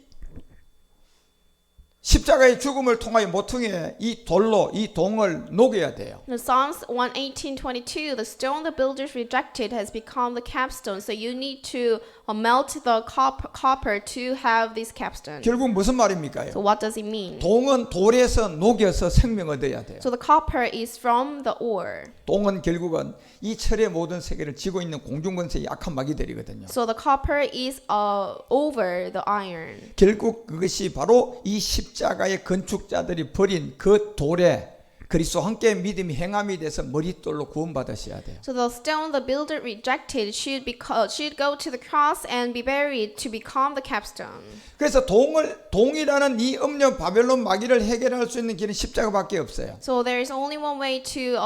십자가의 죽음을 통하여 모퉁이에 이 돌로 이 동을 녹여야 돼요. In Psalms 118:22, the stone the builders rejected has become the capstone. So you need to melt the copper to have this capstone. 결국 무슨 말입니까? So what does it mean? 동은 돌에서 녹여서 생명 얻어야 돼요. So the copper is from the ore. 동은 결국은 이 철의 모든 세계를 지고 있는 공중권세의 약한 마귀들이거든요. So the copper is over the iron. 결국 그것이 바로 이 십자가의 건축자들이 버린 그 돌에 그리스도와 함께 믿음이 행함이 돼서 머릿돌로 구원받으셔야 돼요. So the stone the builder rejected should go to the cross and be buried to become the capstone. 그래서 동이라는 이 음녀 바벨론 마귀를 해결할 수 있는 길은 십자가밖에 없어요. So there is only one way to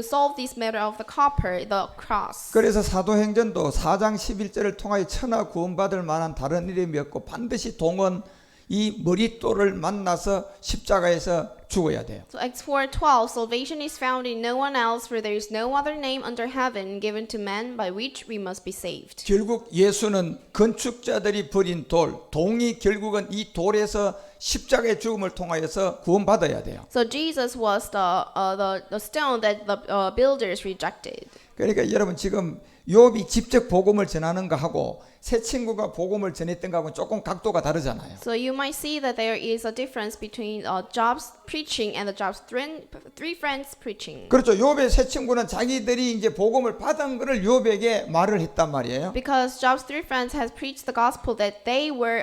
solve this matter of the copper, the cross. 그래서 사도행전도 4장 11절을 통하여 천하 구원받을 만한 다른 이름이 없고 반드시 동은 이 머릿돌을 만나서 십자가에서 죽어야 돼요. So Acts 4:12, salvation is found in no one else, for there is no other name under heaven given to men by which we must be saved. 결국 예수는 건축자들이 버린 돌, 동이 결국은 이 돌에서 십자가의 죽음을 통하여서 구원받아야 돼요. So Jesus was the stone that the builders rejected. 그러니까 여러분 지금 욥이 직접 복음을 전하는 거하고 새 친구가 복음을 전했던 거하고는 조금 각도가 다르잖아요. So you might see that there is a difference between Job's preaching and the Job's three friends preaching. 그렇죠. 욥의 새 친구는 자기들이 이제 복음을 받은 것을 욥에게 말을 했단 말이에요. Because Job's three friends has preached the gospel that they were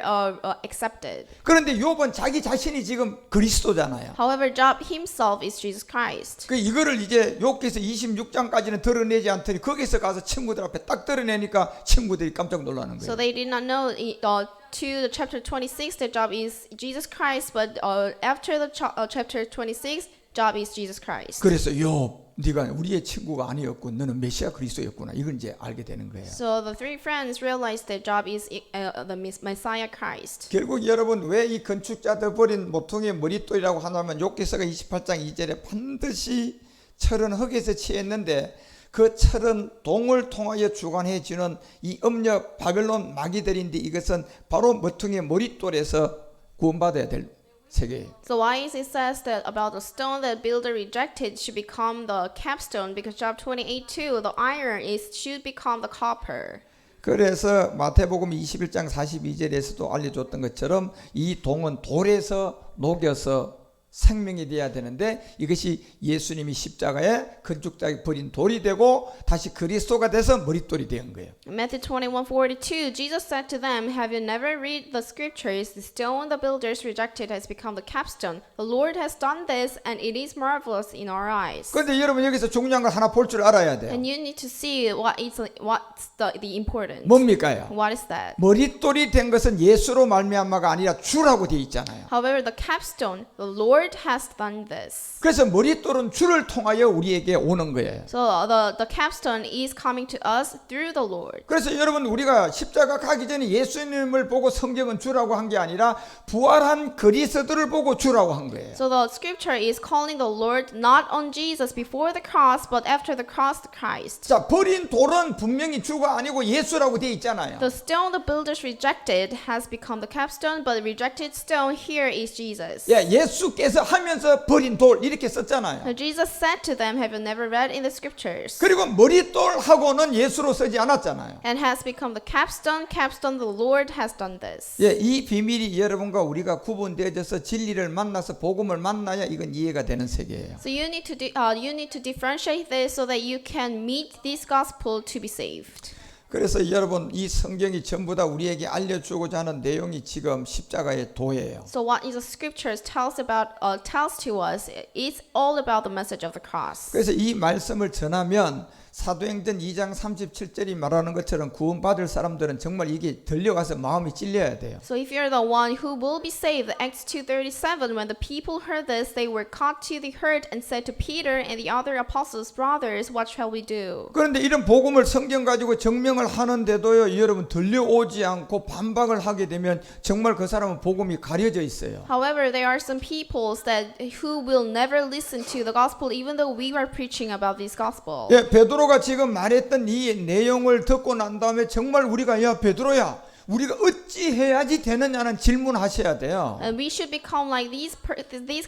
accepted. 그런데 욥은 자기 자신이 지금 그리스도잖아요. However, Job himself is Jesus Christ. 그 이거를 이제 욥기서 26장까지는 드러내지 않더니 거기서 가서 친구들 앞에 딱 드러내니까 친구들이 깜짝 놀라는 So 거예요. they did not know to the chapter 26 that Job is Jesus Christ, but after the chapter 26, Job is Jesus Christ. 그래서 욥, 네가 우리의 친구가 아니었고 너는 메시아 그리스도였구나. 이걸 이제 알게 되는 거예요. So the three friends realized that Job is the Messiah Christ. 결국 여러분 왜 이 건축자들 버린 모퉁이의 머릿돌이라고 하냐면 욥기서가 28장 2절에 반드시 철은 흙에서 취했는데 그 철은 동을 통하여 주관해지는 이 음력 바벨론 마귀들인데 이것은 바로 머퉁이의 머릿돌에서 구원받아야 될 세계예요. So why is it says that about the stone that builder rejected should become the capstone? Because Job 28:2, the iron should become the copper. 그래서 마태복음 21장 42절에서도 알려줬던 것처럼 이 동은 돌에서 녹여서 생명이 되어야 되는데 이것이 예수님이 십자가에 건축자에 버린 돌이 되고 다시 그리스도가 돼서 머릿돌이 된 거예요. Matthew 21:42, Jesus said to them, "Have you never read the scriptures? The stone the builders rejected has become the capstone. The Lord has done this, and it is marvelous in our eyes." 그런데 여러분 여기서 중요한 걸 하나 볼 줄 알아야 돼요. And you need to see what's the importance. 뭡니까요? What is that? 머릿돌이 된 것은 예수로 말미암아가 아니라 주라고 되어 있잖아요. However, the capstone, the Lord has done this. 그래서 머릿돌은 주를 통하여 우리에게 오는 거예요. So the capstone is coming to us through the Lord. 그래서 여러분 우리가 십자가 가기 전에 예수님을 보고 성경은 주라고 한 게 아니라 부활한 그리스도를 보고 주라고 한 거예요. So the scripture is calling the Lord not on Jesus before the cross, but after the cross, the Christ. 자, 버린 돌은 분명히 주가 아니고 예수라고 되어 있잖아요. The stone the builders rejected has become the capstone, but the rejected stone here is Jesus. 예, 예수께서 하면서 버린 돌 이렇게 썼잖아요. Now Jesus said to them, "Have you never read in the scriptures?" 그리고 머릿돌하고는 예수로 쓰지 않았잖아요. And has become the capstone. Capstone, the Lord has done this. 예, 이 비밀이 여러분과 우리가 구분되어져서 진리를 만나서 복음을 만나야 이건 이해가 되는 세계예요. So you need to differentiate this so that you can meet this gospel to be saved. 그래서 여러분 이 성경이 전부 다 우리에게 알려주고자 하는 내용이 지금 십자가의 도예요. So what is the scriptures tells to us? It's all about the message of the cross. 그래서 이 말씀을 전하면 사도행전 2장 37절이 말하는 것처럼 구원받을 사람들은 정말 이게 들려가서 마음이 찔려야 돼요. So if you're the one who will be saved, Acts 2:37, when the people heard this, they were caught to the heart and said to Peter and the other apostles, "Brothers, what shall we do?" 그런데 이런 복음을 성경 가지고 증명을 하는데도요, 여러분 들려오지 않고 반박을 하게 되면 정말 그 사람은 복음이 가려져 있어요. However, there are some peoples that who will never listen to the gospel, even though we are preaching about this gospel. 예, 베드로가 지금 말했던 이 내용을 듣고 난 다음에 정말 우리가 야 베드로야 우리가 어찌 해야지 되느냐는 질문하셔야 돼요. And we should become like these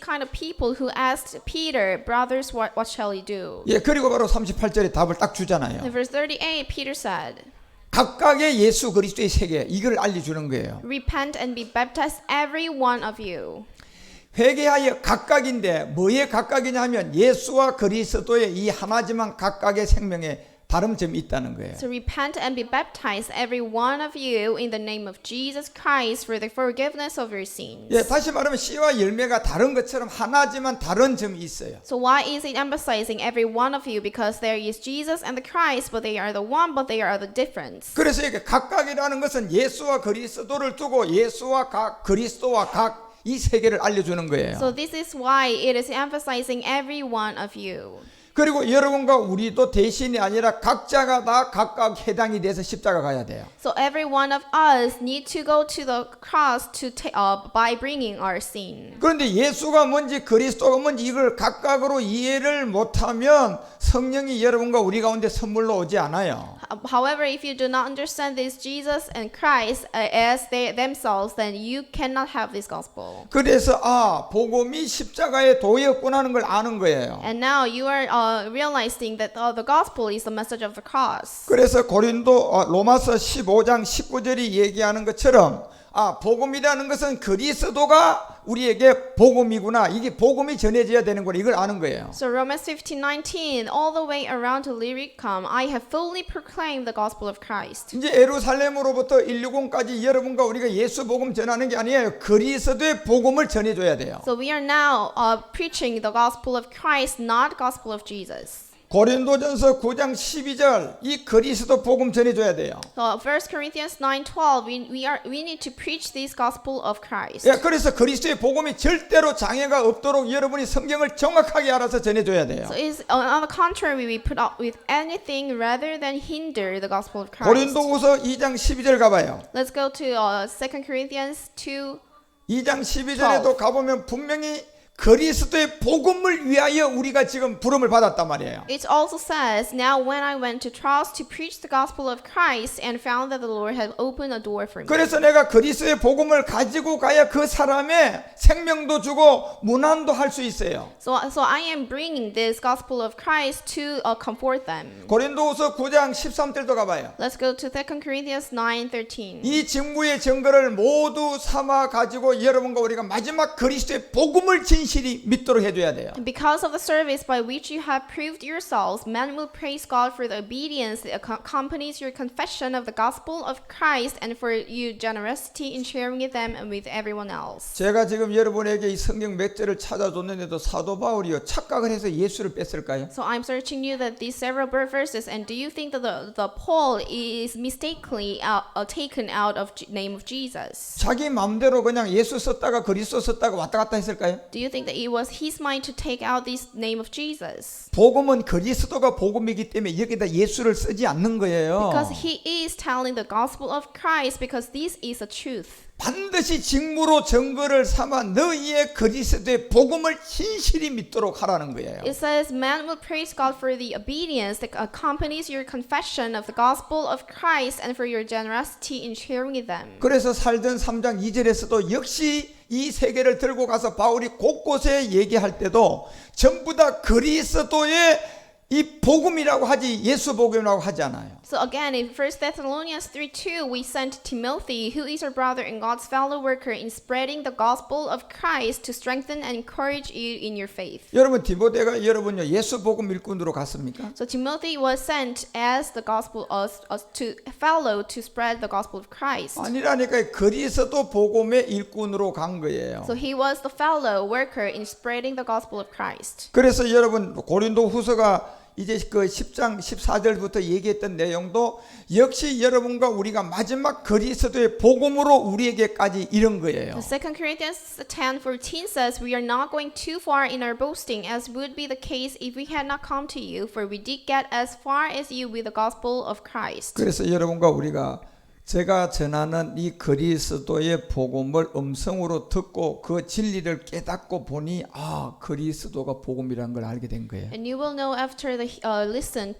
kind of people who asked Peter, "Brothers, what shall we do?" 예, 그리고 바로 38절에 답을 딱 주잖아요. In verse 38, Peter said, 각각의 예수 그리스도의 세계 이걸 알려주는 거예요. "Repent and be baptized, every one of you." 회개하여 각각인데 뭐에 각각이냐면 예수와 그리스도의 이 하나지만 각각의 생명에 다른 점이 있다는 거예요. So repent and be baptized, every one of you, in the name of Jesus Christ for the forgiveness of your sins. 예, 다시 말하면 씨와 열매가 다른 것처럼 하나지만 다른 점이 있어요. So why is it emphasizing every one of you? Because there is Jesus and the Christ, but they are the one, but they are the difference. 그래서 이게 각각이라는 것은 예수와 그리스도를 두고 예수와 각 그리스도와 각 이 세계를 알려주는 거예요. So this is why it is emphasizing every one of you. 그리고 여러분과 우리도 대신이 아니라 각자가 다 각각 해당이 돼서 십자가 가야 돼요. So every one of us need to go to the cross by bringing our sin. 그런데 예수가 뭔지 그리스도가 뭔지 이걸 각각으로 이해를 못하면 성령이 여러분과 우리 가운데 선물로 오지 않아요. However, if you do not understand this Jesus and Christ as they themselves, then you cannot have this gospel. 그래서 복음이 십자가의 도였구나 하는 걸 아는 거예요. And now you are realizing that the gospel is the message of the cross. 그래서 로마서 15장 19절이 얘기하는 것처럼 복음이라는 것은 그리스도가 우리에게 복음이구나. 이게 복음이 전해져야 되는 거라 이걸 아는 거예요. So Romans 15:19, all the way around to Illyricum, I have fully proclaimed the gospel of Christ. 이제 예루살렘으로부터 160까지 여러분과 우리가 예수 복음 전하는 게 아니에요. 그리스도의 복음을 전해줘야 돼요. So we are now preaching the gospel of Christ, not gospel of Jesus. 고린도전서 9장 12절 이 그리스도 복음 전해줘야 돼요. So 1 Corinthians 9:12, we need to preach this gospel of Christ. 예, 그래서 그리스도의 복음이 절대로 장애가 없도록 여러분이 성경을 정확하게 알아서 전해줘야 돼요. So is on the contrary, we put up with anything rather than hinder the gospel of Christ. 고린도후서 2장 12절 가봐요. Let's go to 2 Corinthians 2. 2장 12절에도 가보면 분명히 그리스도의 복음을 위하여 우리가 지금 부름을 받았단 말이에요. It also says, now when I went to Troas to preach the gospel of Christ and found that the Lord had opened a door for me. 그래서 내가 그리스도의 복음을 가지고 가야 그 사람의 생명도 주고 문안도 할 수 있어요. So I am bringing this gospel of Christ to comfort them. 고린도후서 9장 13절도 가봐요. Let's go to 2 Corinthians 9:13. 이 직무의 증거를 모두 삼아 가지고 여러분과 우리가 마지막 그리스도의 복음을 진실히 믿도록 해줘야 돼요. And because of the service by which you have proved yourselves, men will praise God for the obedience that accompanies your confession of the gospel of Christ and for your generosity in sharing with them and with everyone else. 제가 지금 여러분에게 이 성경 몇 절을 찾아줬는데도 사도 바울이요 착각을 해서 예수를 뺐을까요? So I'm searching you that these several verses, and do you think that the Paul is mistakenly taken out of name of Jesus? 자기 마음대로 그냥 예수 썼다가 그리스도 썼다가 왔다 갔다 했을까요? Do you think that it was his mind to take out this name of Jesus? 복음은 그리스도가 복음이기 때문에 여기다 예수를 쓰지 않는 거예요. Because he is telling the gospel of Christ, because this is a truth. 반드시 직무로 증거를 삼아 너희의 그리스도의 복음을 진실히 믿도록 하라는 거예요. It says, man will praise God for the obedience that accompanies your confession of the gospel of Christ and for your generosity in sharing with them. 그래서 살던 3장 2절에서도 역시 이 세계를 들고 가서 바울이 곳곳에 얘기할 때도 전부 다 그리스도의 이 복음이라고 하지 예수 복음이라고 하지 않아요. So again, in 1 Thessalonians 3:2, we sent Timothy, who is our brother and God's fellow worker, in spreading the gospel of Christ to strengthen and encourage you in your faith. 여러분 디모데가 여러분요 예수 복음 일꾼으로 갔습니까? So Timothy was sent as the gospel to fellow to spread the gospel of Christ. 아니라니까 그리스도 복음의 일꾼으로 간 거예요. So he was the fellow worker in spreading the gospel of Christ. 그래서 여러분 고린도 후서가 이제 그 10장 14절부터 얘기했던 내용도 역시 여러분과 우리가 마지막 그리스도의 복음으로 우리에게까지 이른 거예요. 2 Corinthians 10:14 says, we are not going too far in our boasting, as would be the case if we had not come to you, for we did get as far as you with the gospel of Christ. 그래서 여러분과 우리가 제가 전하는 이 그리스도의 복음을 음성으로 듣고 그 진리를 깨닫고 보니 아 그리스도가 복음이라는 걸 알게 된 거예요. And you will know after the listen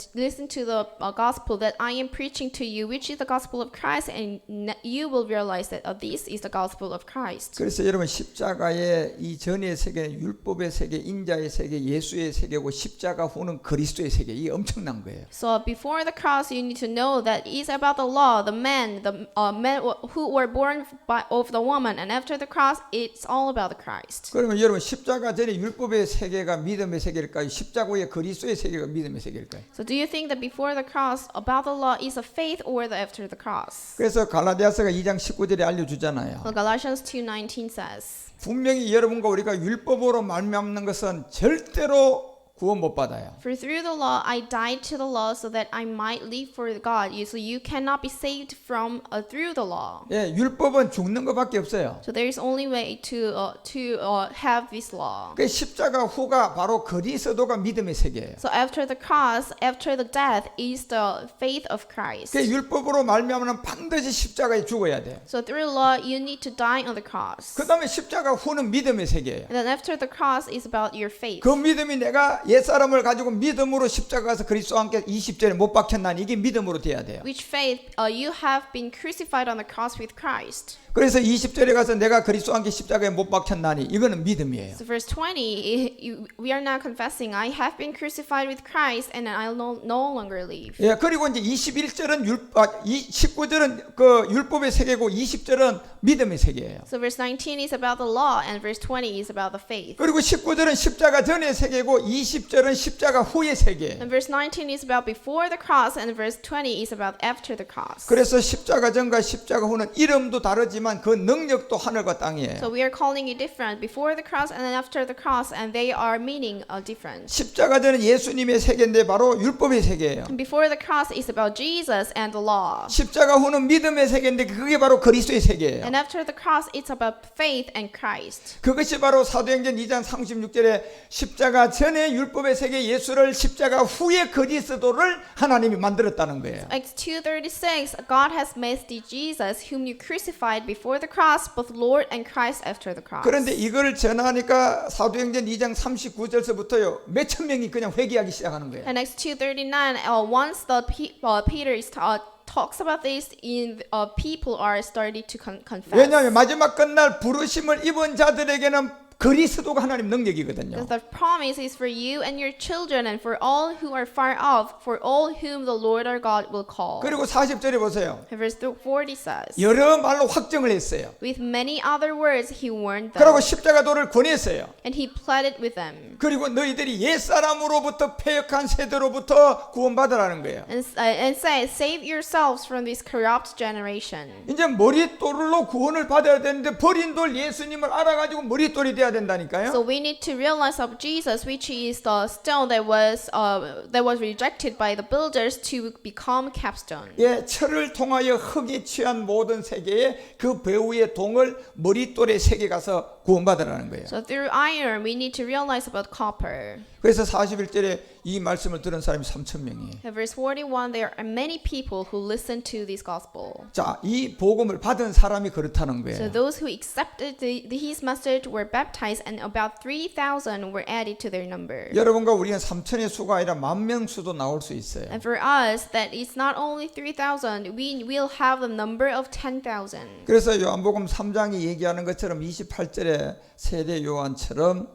to the gospel that I am preaching to you, which is the gospel of Christ, and you will realize that this is the gospel of Christ. 그래서 여러분 십자가의 이 전의 세계는 율법의 세계, 인자의 세계, 예수의 세계고 십자가 후는 그리스도의 세계. 이게 엄청난 거예요. So before the cross, you need to know that it's about the law, the men who were born of the woman, and after the cross, it's all about the Christ. 그러면 여러분 십자가 전에 율법의 세계가 믿음의 세계일까요? 십자가 후에 그리스도의 세계가 믿음의 세계일까요? So do you think that before the cross, about the law is a faith, or the after the cross? 그래서 갈라디아서가 2장 19절에 알려주잖아요. Well, Galatians 2:19 says, 분명히 여러분과 우리가 율법으로 말미암는 것은 절대로 구원 못 받아요. for through the law I died to the law so that I might live for God. So you cannot be saved from through the law. 예, 율법은 죽는 것밖에 없어요. So there is only way to have this law. 그 십자가 후가 바로 그리스도가 믿음의 세계예요. So after the cross, after the death, is the faith of Christ. 그 율법으로 말미암으면 반드시 십자가에 죽어야 돼요. So through law, you need to die on the cross. 그 다음에 십자가 후는 믿음의 세계예요. And then after the cross is about your faith. 그 믿음이 내가 옛사람을 가지고 믿음으로 십자가 가서 그리스도와 함께 20절에 못 박혔나니 이게 믿음으로 돼야 돼요. Which faith you have been crucified on the cross with Christ. 그래서 20절에 가서 내가 그리스도와 함께 십자가에 못 박혔나니 이거는 믿음이에요. So verse 20, we are now confessing, I have been crucified with Christ and I'll no longer live. 예, 그리고 이제 21절은 19절은 그 율법의 세계고 20절은 믿음의 세계예요. So verse 19 is about the law and verse 20 is about the faith. 그리고 19절은 십자가 전의 세계고 20절은 십자가 후의 세계예요. And verse 19 is about before the cross and verse 20 is about after the cross. 그래서 십자가 전과 십자가 후는 이름도 다르지만 그 능력도 하늘과 땅이에요. So we are calling it different before the cross and then after the cross, and they are meaning different. 십자가 전은 예수님의 세계인데 바로 율법의 세계예요. And before the cross is about Jesus and the law. 십자가 후는 믿음의 세계인데 그게 바로 그리스도의 세계예요. And after the cross, it's about faith and Christ. 그것이 바로 사도행전 2장 36절에 십자가 전에 율법의 세계 예수를 십자가 후에 그리스도를 하나님이 만들었다는 거예요. Acts 2:36, God has made the Jesus whom you crucified before the cross, both Lord and Christ after the cross. 그런데 이걸 전하니까 사도행전 2장 39절서부터요 몇천 명이 그냥 회개하기 시작하는 거예요. And Acts 2:39, once Peter talks about this, people are starting to confess. 왜냐하면 마지막 끝날 부르심을 입은 자들에게는 그리스도가 하나님 능력이거든요. Because the promise is for you and your children and for all who are far off, for all whom the Lord our God will call. 그리고 40절에 보세요. Verse 40 says, 여러 말로 확정을 했어요. with many other words he warned 그리고 them, 십자가 도를 권했어요. and he pleaded with them, 그리고 너희들이 옛사람으로부터 패역한 세대로부터 구원받으라는 거예요. and said, save yourselves from this corrupt generation. 이제 머릿돌로 구원을 받아야 되는데 버린 돌 예수님을 알아가지고 머릿돌이 돼야 된다니까요. So we need to realize of Jesus, which is the stone that was rejected by the builders, to become capstone. 예, 철을 통하여 흙에 취한 모든 세계에 그 배후의 동을 머릿돌에 새겨 가서 구원받으라는 거예요. So through iron, we need to realize about copper. 그래서 41절에 이 말씀을 들은 사람이 3,000명이에요. In verse 41, there are many people who listen to this gospel. 자, 이 복음을 받은 사람이 그렇다는 So 거예요. those who accepted his message were baptized, and about 3,000 were added to their number. 여러분과 우리는 3천의 수가 아니라 10,000명 수도 나올 수 있어요. And for us, that it's not only 3,000, we will have the number of 10,000. 그래서 요한복음 3장이 얘기하는 것처럼 28절에 세례 요한처럼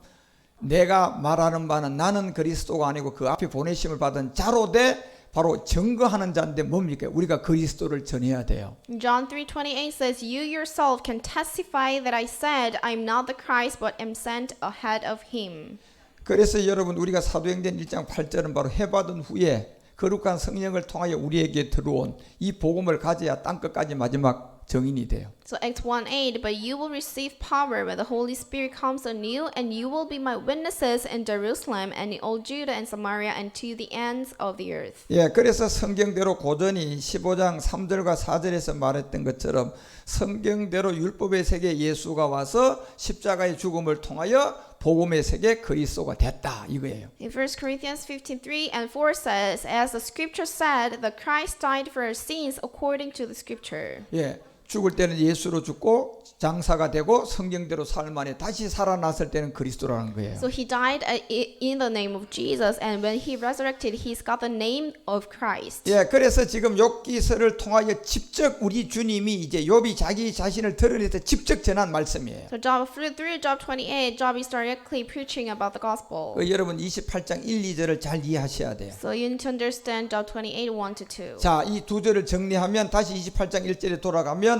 내가 말하는 바는 나는 그리스도가 아니고 그 앞에 보내심을 받은 자로 돼 바로 증거하는 자인데 뭡니까? 우리가 그리스도를 전해야 돼요. John 3:28 says, you yourself can testify that I said, I'm not the Christ, but am sent ahead of him. 그래서 여러분 우리가 사도행전 1장 8절은 바로 해받은 후에 거룩한 성령을 통하여 우리에게 들어온 이 복음을 가져야 땅끝까지 마지막 정인이 돼요. So Acts 1:8, but you will receive power when the Holy Spirit comes on you, and you will be my witnesses in Jerusalem and in all Judah and Samaria and to the ends of the earth. 예, 그래서 성경대로 고전이 15장 3절과 4절에서 말했던 것처럼 성경대로 율법의 세계에 예수가 와서 십자가의 죽음을 통하여 복음의 세계 그리스도가 됐다 이거예요. In 1 Corinthians 15:3 and 4 says, as the scripture said, the Christ died for our sins according to the scripture. 예, 죽을 때는 예수로 죽고 장사가 되고 성경대로 삶 안에 다시 살아났을 때는 그리스도라는 거예요. So he died in the name of Jesus, and when he resurrected, he's got the name of Christ. 예, 그래서 지금 욥기서를 통하여 직접 우리 주님이 이제 욥이 자기 자신을 드러내서 직접 전한 말씀이에요. So through Job 28, Job is directly preaching about the gospel. 여러분 28장 1, 2절을 잘 이해하셔야 돼요. So you need to understand Job 28, 1 to 2. 자, 이 두 절을 정리하면 다시 28장 1절에 돌아가면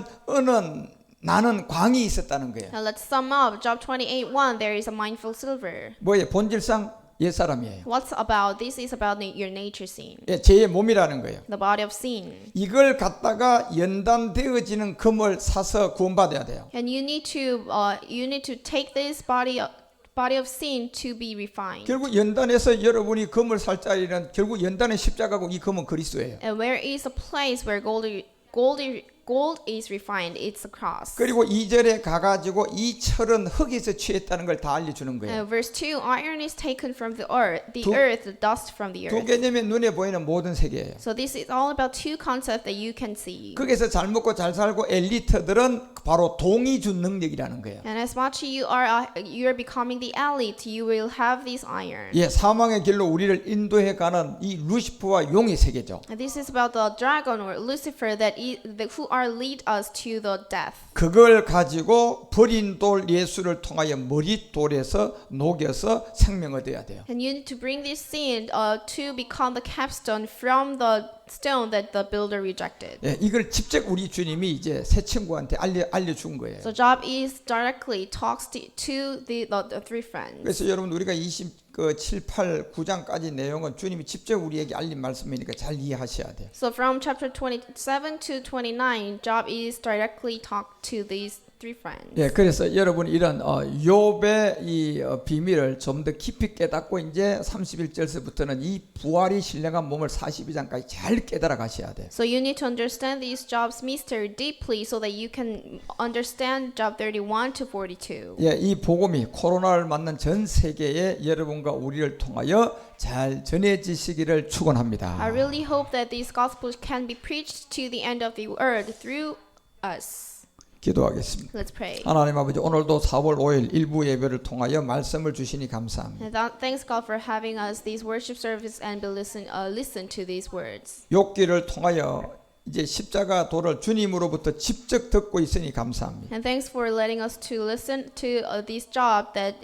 나는 광이 있었다는 거예요. Now let's sum up. Job 28:1. There is a mindful silver. 뭐예요? 본질상 옛사람이에요. What's about? This is about your nature sin, 예, 죄의 몸이라는 거예요. the body of sin. 이걸 갖다가 연단되어지는 금을 사서 구원받아야 돼요. And you need to take this body of sin to be refined. 결국 연단해서 여러분이 금을 살 자리는 결국 연단의 십자가고 이 금은 그리스도예요. And where is a place where gold is refined? It's a cross. 그리고 2절에 가가지고 이 철은 흙에서 취했다는 걸 다 알려주는 거예요. Verse 2, iron is taken from the earth, the dust from the 두 earth. 개념이 눈에 보이는 모든 세계예요. So this is all about two concepts that you can see. 거기서 잘 먹고 잘 살고 엘리트들은 바로 동이 준 능력이라는 거예요. And as much you are becoming the elite, you will have this iron. 예, 사망의 길로 우리를 인도해 가는 이 루시퍼와 용의 세계죠. And this is about the dragon or Lucifer who are lead us to the death. 그걸 가지고 버린 돌 예수를 통하여 머릿돌에서 녹여서 생명 얻어야 돼요. And you need to bring this sin to become the capstone from the stone that the builder rejected. 예, 이걸 직접 우리 주님이 이제 새 친구한테 알려준 거예요. So Job is directly talks to the three friends. 그래서 여러분 우리가 7, 8, 9장까지 내용은 주님이 직접 우리에게 알린 말씀이니까 잘 이해하셔야 돼요. So from chapter 27 to 29, Job is directly talked to these three friends. 예, 그래서 여러분 이런 욥의 이 비밀을 좀 더 깊이 깨닫고 이제 31절서부터는 이 부활이 신령한 몸을 42장까지 잘 깨달아 가셔야 돼요. So you need to understand these Job's mystery deeply so that you can understand Job 31 to 42. 예, 이 복음이 코로나를 맞는 전 세계에 여러분과 우리를 통하여 잘 전해지시기를 축원합니다. I really hope that this gospel can be preached to the end of the earth through us. 기도하겠습니다. Let's pray. 하나님 아버지, 오늘도 4월 5일 일부 예배를 통하여 말씀을 주시니 감사합니다. And thanks God for having us these worship service and listen to these words. 욥기를 통하여 이제 십자가 도를 주님으로부터 직접 듣고 있으니 감사합니다. And thanks for letting us to listen to this job that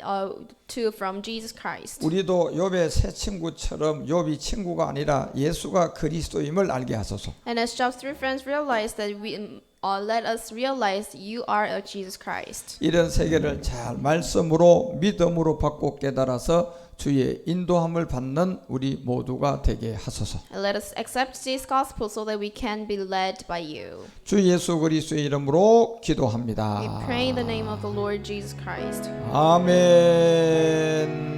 from Jesus Christ. 우리도 욥의 새 친구처럼 욥이 친구가 아니라 예수가 그리스도임을 알게 하소서. And as Job's three friends realized that let us realize you are a Jesus Christ. 이런 세계를 잘 말씀으로 믿음으로 받고 깨달아서 주의 인도함을 받는 우리 모두가 되게 하소서. And let us accept this gospel so that we can be led by you. 주 예수 그리스도의 이름으로 기도합니다. We pray in the name of the Lord Jesus Christ. 아멘.